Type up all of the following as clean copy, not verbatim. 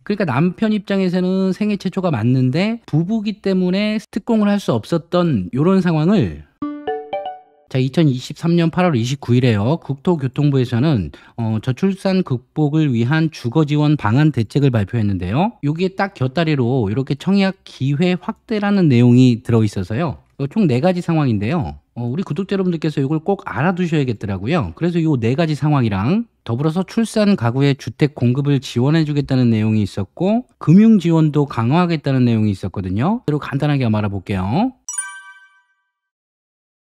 그러니까 남편 입장에서는 생애 최초가 맞는데 부부기 때문에 특공을 할 수 없었던 요런 상황을 2023년 8월 29일에요. 국토교통부에서는 저출산 극복을 위한 주거 지원 방안 대책을 발표했는데요. 여기에 딱 곁다리로 이렇게 청약 기회 확대라는 내용이 들어 있어서요. 총 4가지 상황인데요. 우리 구독자 여러분들께서 이걸 꼭 알아두셔야겠더라고요. 그래서 이 4가지 상황이랑 더불어서 출산 가구의 주택 공급을 지원해 주겠다는 내용이 있었고, 금융 지원도 강화하겠다는 내용이 있었거든요. 그리고 간단하게 한번 알아볼게요.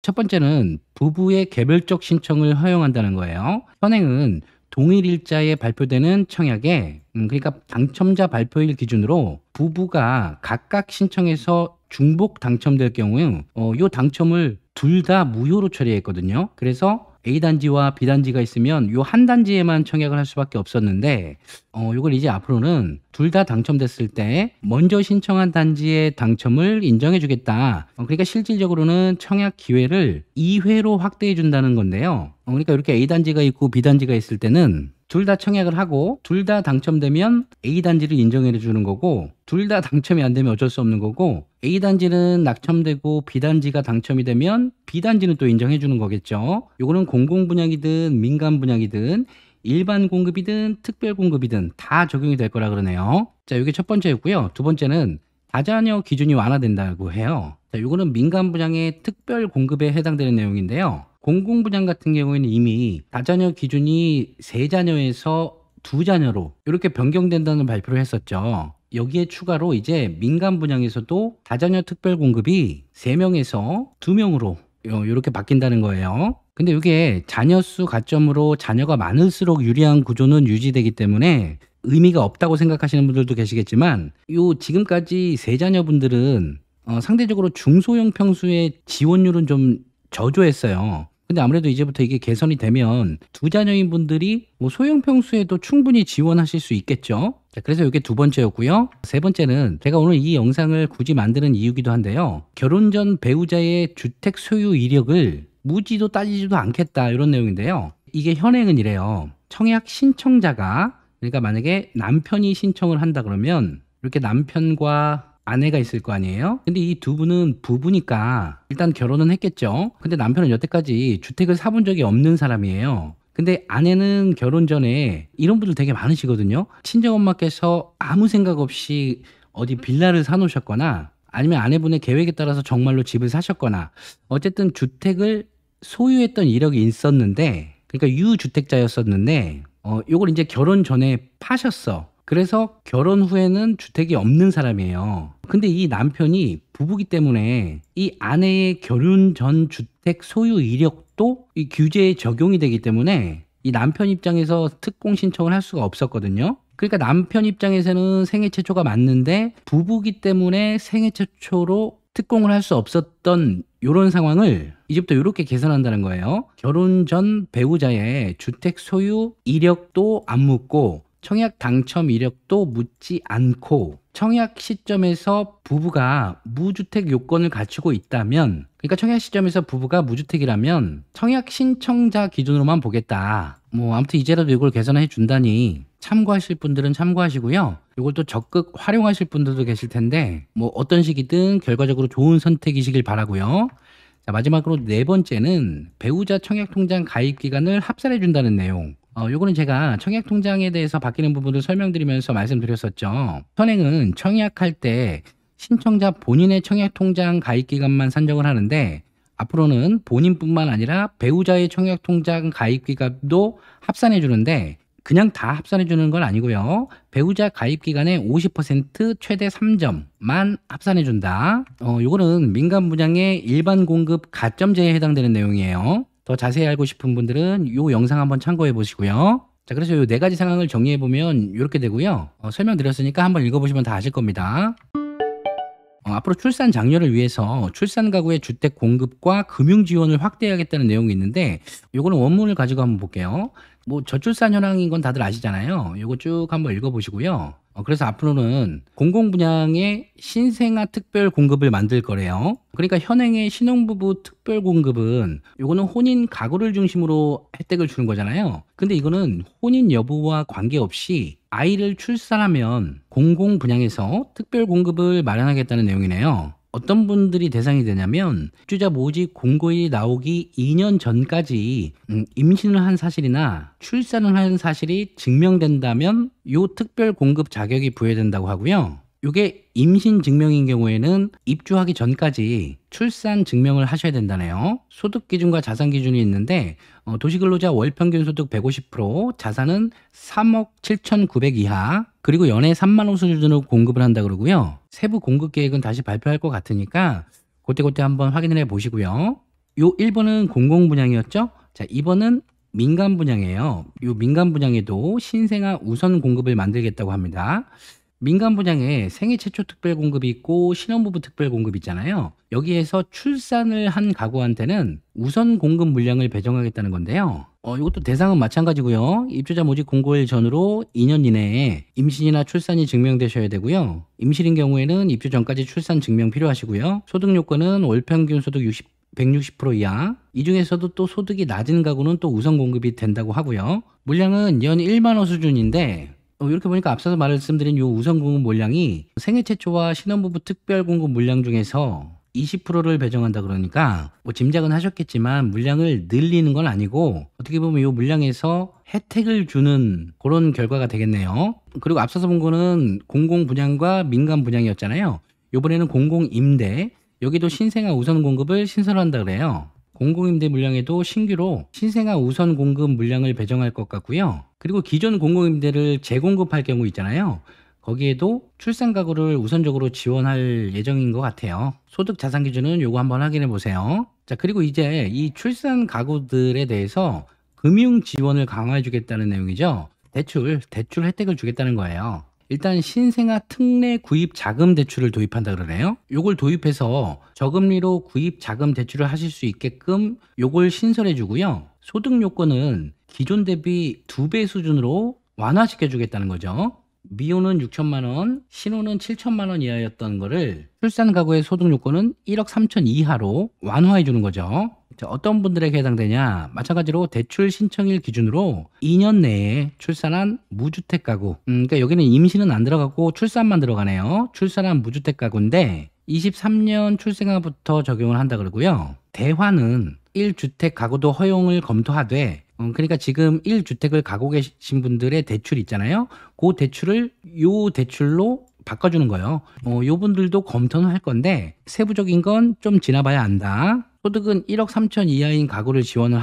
첫 번째는 부부의 개별적 신청을 허용한다는 거예요. 현행은 동일 일자에 발표되는 청약에 그러니까 당첨자 발표일 기준으로 부부가 각각 신청해서 중복 당첨될 경우 요 당첨을 둘 다 무효로 처리했거든요. 그래서 A단지와 B단지가 있으면 요 한 단지에만 청약을 할 수밖에 없었는데 요걸 이제 앞으로는 둘 다 당첨됐을 때 먼저 신청한 단지의 당첨을 인정해 주겠다. 그러니까 실질적으로는 청약 기회를 2회로 확대해 준다는 건데요. 그러니까 이렇게 A단지가 있고 B단지가 있을 때는 둘 다 청약을 하고 둘 다 당첨되면 A단지를 인정해 주는 거고, 둘 다 당첨이 안 되면 어쩔 수 없는 거고, A단지는 낙첨되고 B단지가 당첨이 되면 B단지는 또 인정해 주는 거겠죠. 요거는 공공분양이든 민간분양이든 일반 공급이든 특별 공급이든 다 적용이 될 거라 그러네요. 자, 이게 첫 번째였고요. 두 번째는 다자녀 기준이 완화된다고 해요. 자, 요거는 민간 분양의 특별 공급에 해당되는 내용인데요. 공공 분양 같은 경우에는 이미 다자녀 기준이 3자녀에서 2자녀로 이렇게 변경된다는 발표를 했었죠. 여기에 추가로 이제 민간 분양에서도 다자녀 특별 공급이 3명에서 2명으로 이렇게 바뀐다는 거예요. 근데 이게 자녀 수 가점으로 자녀가 많을수록 유리한 구조는 유지되기 때문에 의미가 없다고 생각하시는 분들도 계시겠지만, 요 지금까지 3자녀분들은 상대적으로 중소형 평수의 지원율은 좀 저조했어요. 근데 아무래도 이제부터 이게 개선이 되면 2자녀인 분들이 뭐 소형 평수에도 충분히 지원하실 수 있겠죠. 자, 그래서 이게 두 번째였고요. 세 번째는 제가 오늘 이 영상을 굳이 만드는 이유기도 한데요. 결혼 전 배우자의 주택 소유 이력을 묻지도 따지지도 않겠다, 이런 내용인데요. 이게 현행은 이래요. 청약 신청자가, 그러니까 만약에 남편이 신청을 한다 그러면 이렇게 남편과 아내가 있을 거 아니에요? 근데 이 두 분은 부부니까 일단 결혼은 했겠죠. 근데 남편은 여태까지 주택을 사본 적이 없는 사람이에요. 근데 아내는 결혼 전에 이런 분들 되게 많으시거든요. 친정엄마께서 아무 생각 없이 어디 빌라를 사놓으셨거나, 아니면 아내분의 계획에 따라서 정말로 집을 사셨거나, 어쨌든 주택을 소유했던 이력이 있었는데, 그러니까 유주택자였었는데 요걸 이제 결혼 전에 파셨어. 그래서 결혼 후에는 주택이 없는 사람이에요. 근데 이 남편이 부부기 때문에 이 아내의 결혼 전 주택 소유 이력도 이 규제에 적용이 되기 때문에 이 남편 입장에서 특공 신청을 할 수가 없었거든요. 그러니까 남편 입장에서는 생애 최초가 맞는데 부부기 때문에 생애 최초로 특공을 할 수 없었던 요런 상황을 이제부터 이렇게 개선한다는 거예요. 결혼 전 배우자의 주택 소유 이력도 안 묻고 청약 당첨 이력도 묻지 않고, 청약 시점에서 부부가 무주택 요건을 갖추고 있다면, 그러니까 청약 시점에서 부부가 무주택이라면 청약 신청자 기준으로만 보겠다. 뭐 아무튼 이제라도 이걸 개선해 준다니 참고하실 분들은 참고하시고요. 이걸 또 적극 활용하실 분들도 계실 텐데, 뭐 어떤 식이든 결과적으로 좋은 선택이시길 바라고요. 자, 마지막으로 네 번째는 배우자 청약통장 가입 기간을 합산해 준다는 내용. 요거는 제가 청약통장에 대해서 바뀌는 부분을 설명드리면서 말씀드렸었죠. 현행은 청약할 때 신청자 본인의 청약통장 가입 기간만 산정을 하는데, 앞으로는 본인뿐만 아니라 배우자의 청약통장 가입 기간도 합산해 주는데, 그냥 다 합산해 주는 건 아니고요. 배우자 가입 기간의 50% 최대 3점만 합산해 준다. 요거는 민간 분양의 일반 공급 가점제에 해당되는 내용이에요. 더 자세히 알고 싶은 분들은 요 영상 한번 참고해 보시고요. 자, 그래서 요 4가지 상황을 정리해 보면 이렇게 되고요. 설명드렸으니까 한번 읽어보시면 다 아실 겁니다. 앞으로 출산 장려를 위해서 출산 가구의 주택 공급과 금융 지원을 확대하겠다는 내용이 있는데, 요거는 원문을 가지고 한번 볼게요. 뭐 저출산 현황인 건 다들 아시잖아요. 요거 쭉 한번 읽어보시고요. 그래서 앞으로는 공공분양의 신생아 특별 공급을 만들 거래요. 그러니까 현행의 신혼부부 특별 공급은 요거는 혼인 가구를 중심으로 혜택을 주는 거잖아요. 근데 이거는 혼인 여부와 관계없이 아이를 출산하면 공공분양에서 특별 공급을 마련하겠다는 내용이네요. 어떤 분들이 대상이 되냐면 입주자 모집 공고일이 나오기 2년 전까지 임신을 한 사실이나 출산을 한 사실이 증명된다면 요 특별 공급 자격이 부여된다고 하고요. 요게 임신 증명인 경우에는 입주하기 전까지 출산 증명을 하셔야 된다네요. 소득 기준과 자산 기준이 있는데 도시근로자 월평균 소득 150%, 자산은 3억 7,900 이하, 그리고 연애 3만 원 수준으로 공급을 한다 그러고요. 세부 공급 계획은 다시 발표할 것 같으니까 그때 한번 확인을 해 보시고요. 요 1번은 공공분양이었죠? 자, 2번은 민간 분양이에요. 요 민간 분양에도 신생아 우선 공급을 만들겠다고 합니다. 민간 분양에 생애 최초 특별 공급이 있고 신혼부부 특별 공급이 있잖아요. 여기에서 출산을 한 가구한테는 우선 공급 물량을 배정하겠다는 건데요. 이것도 대상은 마찬가지고요. 입주자 모집 공고일 전으로 2년 이내에 임신이나 출산이 증명되셔야 되고요. 임신인 경우에는 입주 전까지 출산 증명 필요하시고요. 소득 요건은 월 평균 소득 160% 이하, 이 중에서도 또 소득이 낮은 가구는 또 우선 공급이 된다고 하고요. 물량은 연 1만 원 수준인데 이렇게 보니까 앞서서 말씀드린 요 우선 공급 물량이 생애 최초와 신혼부부 특별 공급 물량 중에서 20%를 배정한다 그러니까 짐작은 하셨겠지만 물량을 늘리는 건 아니고 어떻게 보면 요 물량에서 혜택을 주는 그런 결과가 되겠네요. 그리고 앞서서 본 거는 공공 분양과 민간 분양이었잖아요. 요번에는 공공 임대, 여기도 신생아 우선 공급을 신설한다 그래요. 공공임대 물량에도 신규로 신생아 우선 공급 물량을 배정할 것 같고요. 그리고 기존 공공임대를 재공급할 경우 있잖아요. 거기에도 출산 가구를 우선적으로 지원할 예정인 것 같아요. 소득 자산 기준은 요거 한번 확인해 보세요. 자, 그리고 이제 이 출산 가구들에 대해서 금융 지원을 강화해 주겠다는 내용이죠. 대출 혜택을 주겠다는 거예요. 일단 신생아 특례 구입 자금 대출을 도입한다 그러네요. 요걸 도입해서 저금리로 구입 자금 대출을 하실 수 있게끔 요걸 신설해 주고요. 소득 요건은 기존 대비 2배 수준으로 완화시켜 주겠다는 거죠. 미혼은 6천만 원, 신혼은 7천만 원 이하였던 거를 출산 가구의 소득 요건은 1억 3천 이하로 완화해 주는 거죠. 자, 어떤 분들에게 해당되냐? 마찬가지로 대출 신청일 기준으로 2년 내에 출산한 무주택 가구. 그러니까 여기는 임신은 안 들어가고 출산만 들어가네요. 출산한 무주택 가구인데 23년 출생아부터 적용을 한다 그러고요. 대환은 1주택 가구도 허용을 검토하되 그러니까 지금 1주택을 가고 계신 분들의 대출 있잖아요. 그 대출을 요 대출로 바꿔주는 거예요. 요 분들도 검토는 할 건데 세부적인 건 좀 지나봐야 안다. 소득은 1억 3천 이하인 가구를 지원을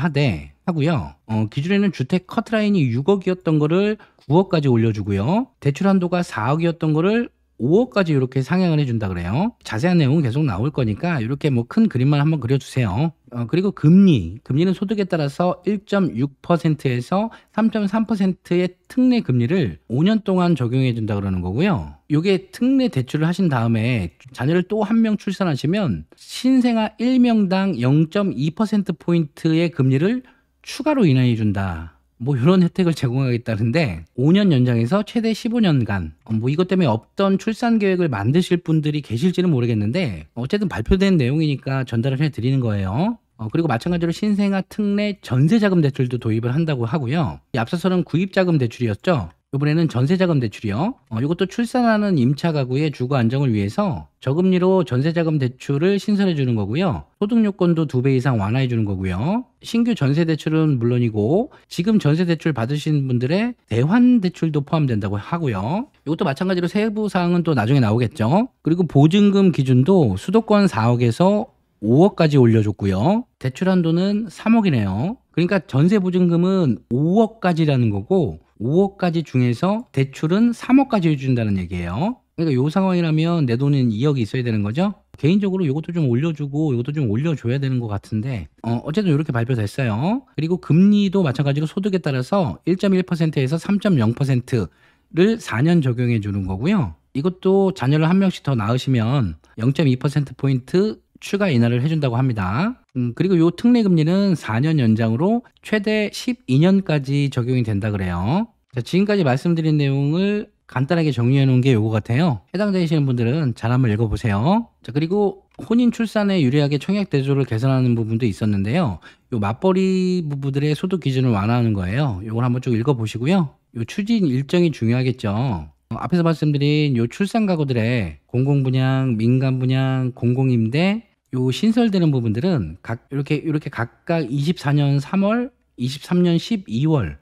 하고요. 기존에는 주택 커트라인이 6억이었던 거를 9억까지 올려주고요. 대출 한도가 4억이었던 거를 5억까지 이렇게 상향을 해준다 그래요. 자세한 내용은 계속 나올 거니까 이렇게 뭐 큰 그림만 한번 그려주세요. 그리고 금리는 소득에 따라서 1.6%에서 3.3%의 특례 금리를 5년 동안 적용해 준다 그러는 거고요. 요게 특례 대출을 하신 다음에 자녀를 또 한 명 출산하시면 신생아 1명당 0.2%포인트의 금리를 추가로 인하해 준다. 뭐 이런 혜택을 제공하겠다는데 5년 연장해서 최대 15년간 뭐 이것 때문에 없던 출산 계획을 만드실 분들이 계실지는 모르겠는데 어쨌든 발표된 내용이니까 전달을 해드리는 거예요. 그리고 마찬가지로 신생아 특례 전세자금 대출도 도입을 한다고 하고요. 앞서서는 구입자금 대출이었죠. 이번에는 전세자금 대출이요. 이것도 출산하는 임차 가구의 주거 안정을 위해서 저금리로 전세자금 대출을 신설해 주는 거고요. 소득 요건도 2배 이상 완화해 주는 거고요. 신규 전세 대출은 물론이고 지금 전세 대출 받으신 분들의 대환 대출도 포함된다고 하고요. 이것도 마찬가지로 세부 사항은 또 나중에 나오겠죠. 그리고 보증금 기준도 수도권 4억에서 5억까지 올려줬고요. 대출 한도는 3억이네요. 그러니까 전세 보증금은 5억까지라는 거고 5억까지 중에서 대출은 3억까지 해준다는 얘기예요. 그러니까 이 상황이라면 내 돈은 2억이 있어야 되는 거죠. 개인적으로 이것도 좀 올려주고 이것도 좀 올려줘야 되는 것 같은데 어쨌든 이렇게 발표됐어요. 그리고 금리도 마찬가지로 소득에 따라서 1.1%에서 3.0%를 4년 적용해 주는 거고요. 이것도 자녀를 한 명씩 더 낳으시면 0.2%포인트 추가 인하를 해준다고 합니다. 그리고 요 특례 금리는 4년 연장으로 최대 12년까지 적용이 된다 그래요. 자, 지금까지 말씀드린 내용을 간단하게 정리해 놓은 게 요거 같아요. 해당되시는 분들은 잘 한번 읽어보세요. 자, 그리고 혼인 출산에 유리하게 청약 대조를 개선하는 부분도 있었는데요. 요 맞벌이 부부들의 소득 기준을 완화하는 거예요. 요걸 한번 쭉 읽어보시고요. 요 추진 일정이 중요하겠죠. 앞에서 말씀드린 요 출산 가구들의 공공분양, 민간분양, 공공임대 요 신설되는 부분들은 이렇게 각각 24년 3월, 23년 12월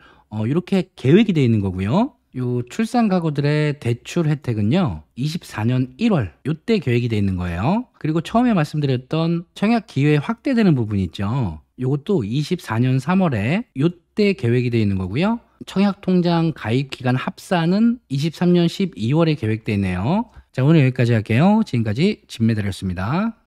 이렇게 계획이 되어 있는 거고요. 요 출산 가구들의 대출 혜택은요 24년 1월 요때 계획이 되어 있는 거예요. 그리고 처음에 말씀드렸던 청약 기회 확대되는 부분 있죠. 요것도 24년 3월에 요때 계획이 되어 있는 거고요. 청약 통장 가입 기간 합산은 23년 12월에 계획되어 있네요. 자, 오늘 여기까지 할게요. 지금까지 진매달이었습니다.